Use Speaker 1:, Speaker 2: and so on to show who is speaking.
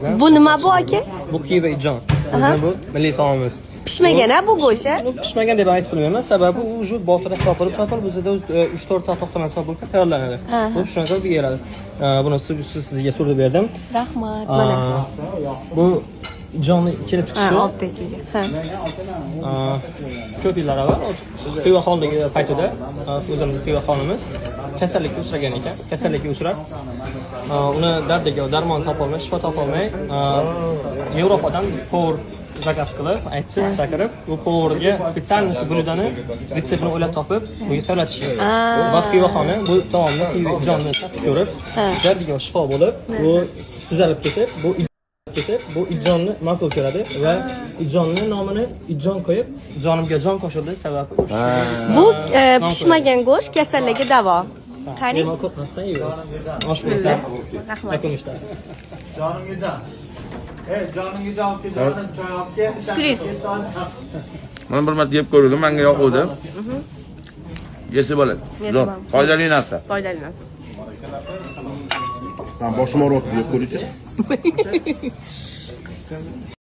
Speaker 1: qilyapmiz.
Speaker 2: Bu nima bu aka?
Speaker 1: Bu qiy va jon. Bizning bu milliy taomimiz.
Speaker 2: Pishmagan-a bu go'sht?
Speaker 1: Bu pishmagan deb aytib bo'lmayman, sababi u уже botirib chopilib bizda 3-4 soat to'xtamay chopilsa tayyorlanadi. Bu shunga qilib yeyiladi. Buni sizga surib berdim.
Speaker 2: Rahmat. Mana.
Speaker 1: Bu jonni kelib chiqishi.
Speaker 2: Oltdagiga.
Speaker 1: Ko'p yillar avval xiva xonligi paytida o'zimiz xiva xonimiz kasallikka uchragan ekan. Kasallikka uchrab uni dardiga darmon topolmay, shifo topolmay Yevropadan povur zakaz qilib, aytib, chaqirib, bu povurga spesial shu bludani retseptini o'ylab topib, bunga tayyorlatishgan. Va xiva xoni bu taomni xiva jonni tatib ko'rib, dardiga shifo bo'lib, bu tuzalib ketib, bu ijonni ma'qul ko'radi va ijonni nomini ijjon qo'yib, jonimga jon qo'shildi sababi
Speaker 2: bu pishmagan go'sht kasallikka davo. Qani?
Speaker 1: Nima ko'rmasdan yeyver. Oshpazlar.
Speaker 2: Rahmat.
Speaker 1: Yakunishda.
Speaker 3: Jonimga jon. Jonimga jon olib kel, jonim choy olib kel.
Speaker 2: Shukriz.
Speaker 4: Mana bir marta yeb ko'rdim, menga yoquvdi. Yesa bo'ladi. Zo'r, foydali narsa.
Speaker 2: Foydali narsa.
Speaker 5: Boshim og'riyapti, yeb ko'ring-chi.